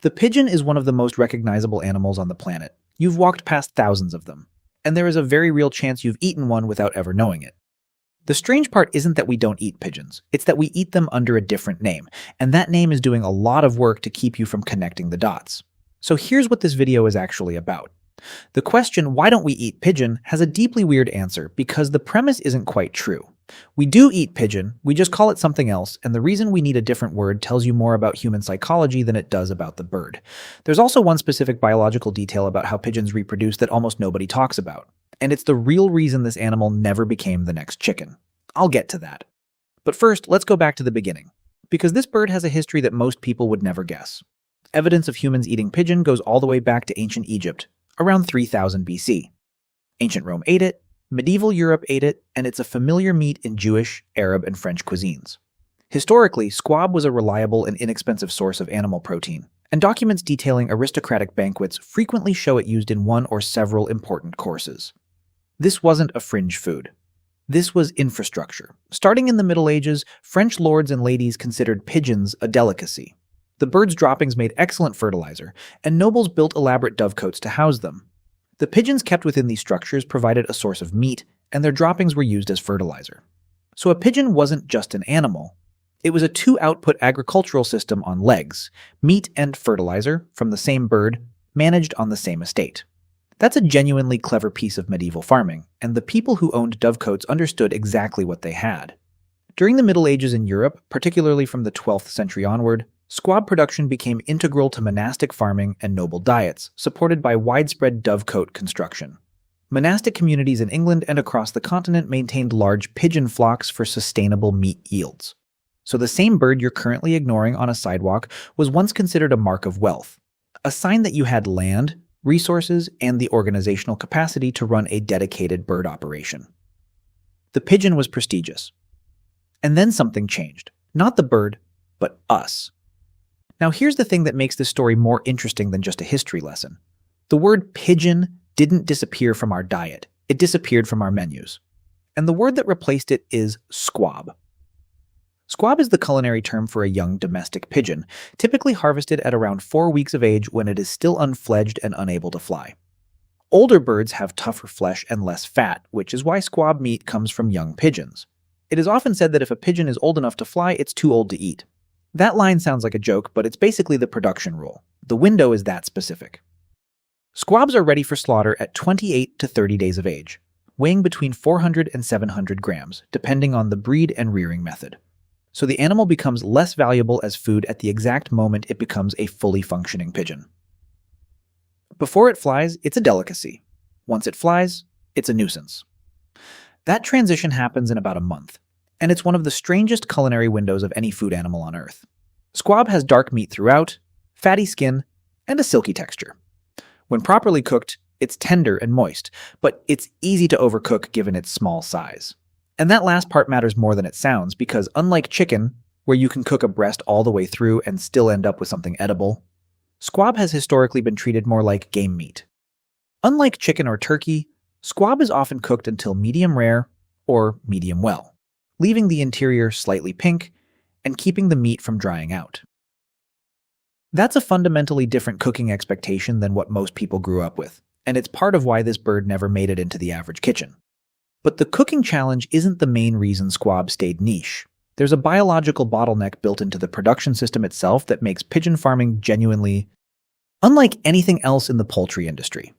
The pigeon is one of the most recognizable animals on the planet. You've walked past thousands of them, and there is a very real chance you've eaten one without ever knowing it. The strange part isn't that we don't eat pigeons, it's that we eat them under a different name, and that name is doing a lot of work to keep you from connecting the dots. So here's what this video is actually about. The question, why don't we eat pigeon, has a deeply weird answer because the premise isn't quite true. We do eat pigeon, we just call it something else, and the reason we need a different word tells you more about human psychology than it does about the bird. There's also one specific biological detail about how pigeons reproduce that almost nobody talks about, and it's the real reason this animal never became the next chicken. I'll get to that. But first, let's go back to the beginning, because this bird has a history that most people would never guess. Evidence of humans eating pigeon goes all the way back to ancient Egypt, around 3000 BC. Ancient Rome ate it, medieval Europe ate it, and it's a familiar meat in Jewish, Arab, and French cuisines. Historically, squab was a reliable and inexpensive source of animal protein, and documents detailing aristocratic banquets frequently show it used in one or several important courses. This wasn't a fringe food. This was infrastructure. Starting in the Middle Ages, French lords and ladies considered pigeons a delicacy. The bird's droppings made excellent fertilizer, and nobles built elaborate dovecotes to house them. The pigeons kept within these structures provided a source of meat, and their droppings were used as fertilizer. So a pigeon wasn't just an animal. It was a two-output agricultural system on legs, meat and fertilizer from the same bird, managed on the same estate. That's a genuinely clever piece of medieval farming, and the people who owned dovecotes understood exactly what they had. During the Middle Ages in Europe, particularly from the 12th century onward, squab production became integral to monastic farming and noble diets, supported by widespread dovecote construction. Monastic communities in England and across the continent maintained large pigeon flocks for sustainable meat yields. So the same bird you're currently ignoring on a sidewalk was once considered a mark of wealth, a sign that you had land, resources, and the organizational capacity to run a dedicated bird operation. The pigeon was prestigious. And then something changed. Not the bird, but us. Now here's the thing that makes this story more interesting than just a history lesson. The word pigeon didn't disappear from our diet. It disappeared from our menus. And the word that replaced it is squab. Squab is the culinary term for a young domestic pigeon, typically harvested at around 4 weeks of age when it is still unfledged and unable to fly. Older birds have tougher flesh and less fat, which is why squab meat comes from young pigeons. It is often said that if a pigeon is old enough to fly, it's too old to eat. That line sounds like a joke, but it's basically the production rule. The window is that specific. Squabs are ready for slaughter at 28 to 30 days of age, weighing between 400 and 700 grams, depending on the breed and rearing method. So the animal becomes less valuable as food at the exact moment it becomes a fully functioning pigeon. Before it flies, it's a delicacy. Once it flies, it's a nuisance. That transition happens in about a month, and it's one of the strangest culinary windows of any food animal on Earth. Squab has dark meat throughout, fatty skin, and a silky texture. When properly cooked, it's tender and moist, but it's easy to overcook given its small size. And that last part matters more than it sounds because unlike chicken, where you can cook a breast all the way through and still end up with something edible, squab has historically been treated more like game meat. Unlike chicken or turkey, squab is often cooked until medium rare or medium well, leaving the interior slightly pink and keeping the meat from drying out. That's a fundamentally different cooking expectation than what most people grew up with, and it's part of why this bird never made it into the average kitchen. But the cooking challenge isn't the main reason squab stayed niche. There's a biological bottleneck built into the production system itself that makes pigeon farming genuinely unlike anything else in the poultry industry.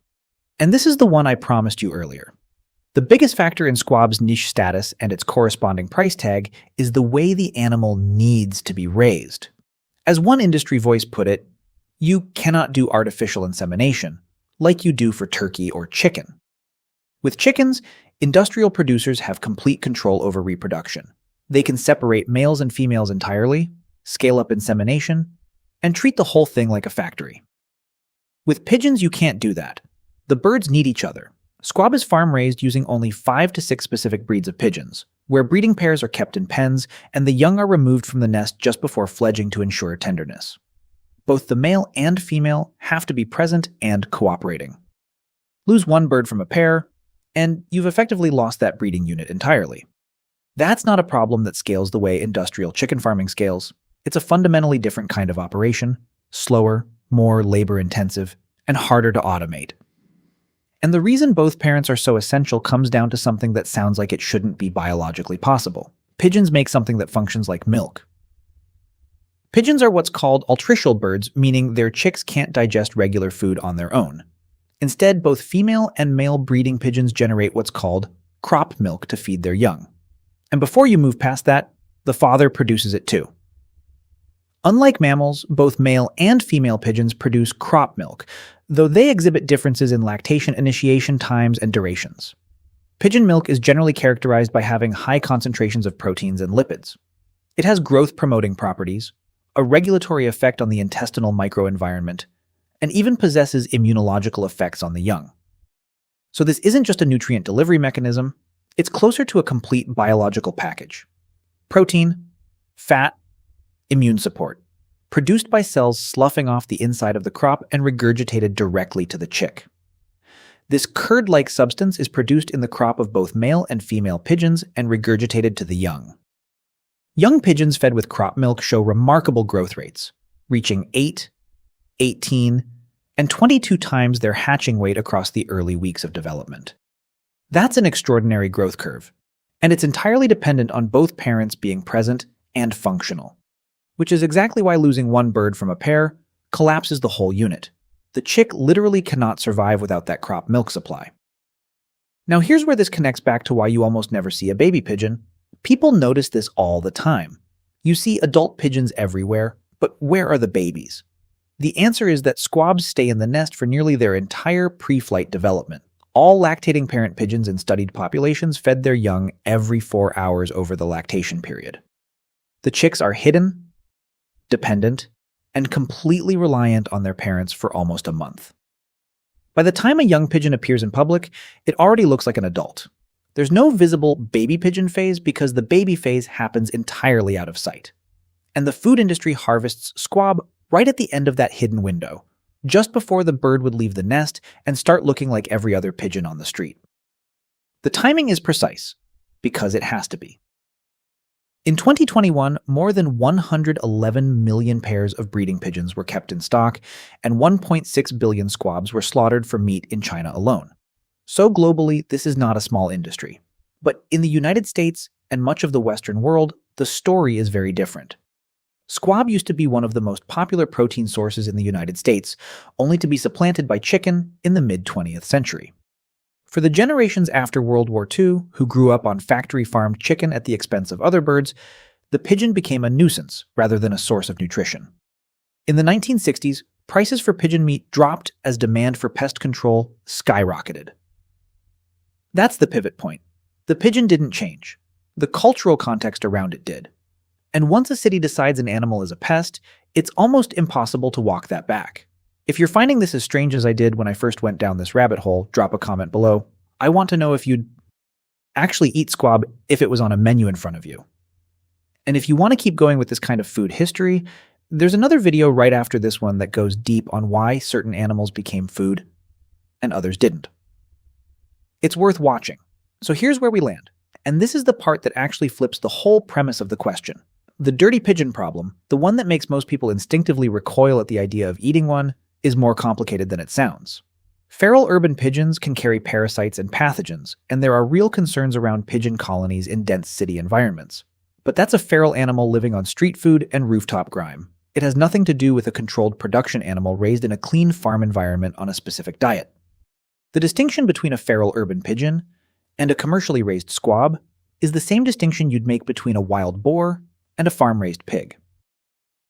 And this is the one I promised you earlier. The biggest factor in squab's niche status and its corresponding price tag is the way the animal needs to be raised. As one industry voice put it, you cannot do artificial insemination like you do for turkey or chicken. With chickens, industrial producers have complete control over reproduction. They can separate males and females entirely, scale up insemination, and treat the whole thing like a factory. With pigeons, you can't do that. The birds need each other. Squab is farm-raised using only 5 to 6 specific breeds of pigeons, where breeding pairs are kept in pens and the young are removed from the nest just before fledging to ensure tenderness. Both the male and female have to be present and cooperating. Lose one bird from a pair, and you've effectively lost that breeding unit entirely. That's not a problem that scales the way industrial chicken farming scales. It's a fundamentally different kind of operation, slower, more labor-intensive, and harder to automate. And the reason both parents are so essential comes down to something that sounds like it shouldn't be biologically possible. Pigeons make something that functions like milk. Pigeons are what's called altricial birds, meaning their chicks can't digest regular food on their own. Instead, both female and male breeding pigeons generate what's called crop milk to feed their young. And before you move past that, the father produces it too. Unlike mammals, both male and female pigeons produce crop milk, though they exhibit differences in lactation initiation times and durations. Pigeon milk is generally characterized by having high concentrations of proteins and lipids. It has growth-promoting properties, a regulatory effect on the intestinal microenvironment, and even possesses immunological effects on the young. So this isn't just a nutrient delivery mechanism, it's closer to a complete biological package. Protein, fat, immune support, produced by cells sloughing off the inside of the crop and regurgitated directly to the chick. This curd-like substance is produced in the crop of both male and female pigeons and regurgitated to the young. Young pigeons fed with crop milk show remarkable growth rates, reaching 8, 18, and 22 times their hatching weight across the early weeks of development. That's an extraordinary growth curve, and it's entirely dependent on both parents being present and functional, which is exactly why losing one bird from a pair collapses the whole unit. The chick literally cannot survive without that crop milk supply. Now here's where this connects back to why you almost never see a baby pigeon. People notice this all the time. You see adult pigeons everywhere, but where are the babies? The answer is that squabs stay in the nest for nearly their entire pre-flight development. All lactating parent pigeons in studied populations fed their young every 4 hours over the lactation period. The chicks are hidden, dependent, and completely reliant on their parents for almost a month. By the time a young pigeon appears in public, it already looks like an adult. There's no visible baby pigeon phase because the baby phase happens entirely out of sight. And the food industry harvests squab right at the end of that hidden window, just before the bird would leave the nest and start looking like every other pigeon on the street. The timing is precise, because it has to be. In 2021, more than 111 million pairs of breeding pigeons were kept in stock, and 1.6 billion squabs were slaughtered for meat in China alone. So globally, this is not a small industry. But in the United States and much of the Western world, the story is very different. Squab used to be one of the most popular protein sources in the United States, only to be supplanted by chicken in the mid-20th century. For the generations after World War II, who grew up on factory-farmed chicken at the expense of other birds, the pigeon became a nuisance rather than a source of nutrition. In the 1960s, prices for pigeon meat dropped as demand for pest control skyrocketed. That's the pivot point. The pigeon didn't change. The cultural context around it did. And once a city decides an animal is a pest, it's almost impossible to walk that back. If you're finding this as strange as I did when I first went down this rabbit hole, drop a comment below. I want to know if you'd actually eat squab if it was on a menu in front of you. And if you want to keep going with this kind of food history, there's another video right after this one that goes deep on why certain animals became food and others didn't. It's worth watching. So here's where we land. And this is the part that actually flips the whole premise of the question. The dirty pigeon problem, the one that makes most people instinctively recoil at the idea of eating one, is more complicated than it sounds. Feral urban pigeons can carry parasites and pathogens, and there are real concerns around pigeon colonies in dense city environments. But that's a feral animal living on street food and rooftop grime. It has nothing to do with a controlled production animal raised in a clean farm environment on a specific diet. The distinction between a feral urban pigeon and a commercially raised squab is the same distinction you'd make between a wild boar and a farm-raised pig.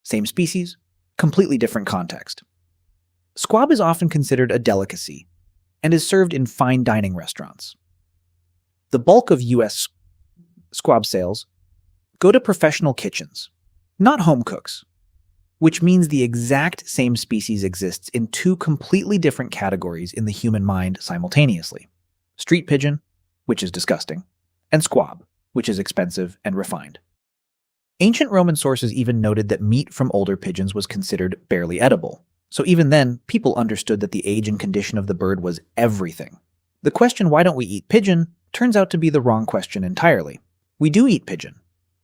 Same species, completely different context. Squab is often considered a delicacy and is served in fine dining restaurants. The bulk of U.S. squab sales go to professional kitchens, not home cooks, which means the exact same species exists in two completely different categories in the human mind simultaneously. Street pigeon, which is disgusting, and squab, which is expensive and refined. Ancient Roman sources even noted that meat from older pigeons was considered barely edible. So even then, people understood that the age and condition of the bird was everything. The question, why don't we eat pigeon, turns out to be the wrong question entirely. We do eat pigeon.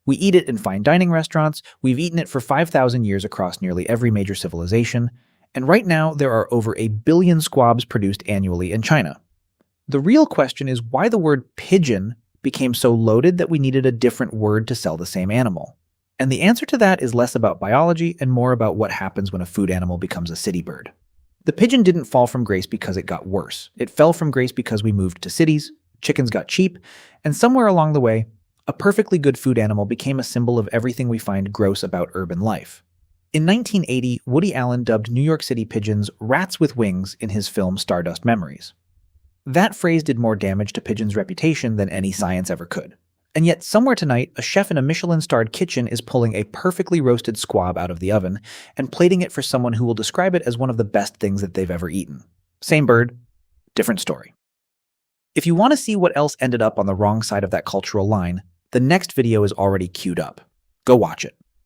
We eat it in fine dining restaurants, we've eaten it for 5,000 years across nearly every major civilization, And right now, there are over 1 billion squabs produced annually in China. The real question is why the word pigeon became so loaded that we needed a different word to sell the same animal. And the answer to that is less about biology and more about what happens when a food animal becomes a city bird. The pigeon didn't fall from grace because it got worse. It fell from grace because we moved to cities, chickens got cheap, and somewhere along the way, a perfectly good food animal became a symbol of everything we find gross about urban life. In 1980, Woody Allen dubbed New York City pigeons rats with wings in his film Stardust Memories. That phrase did more damage to pigeons' reputation than any science ever could. And yet, somewhere tonight, a chef in a Michelin-starred kitchen is pulling a perfectly roasted squab out of the oven and plating it for someone who will describe it as one of the best things that they've ever eaten. Same bird, different story. If you want to see what else ended up on the wrong side of that cultural line, the next video is already queued up. Go watch it.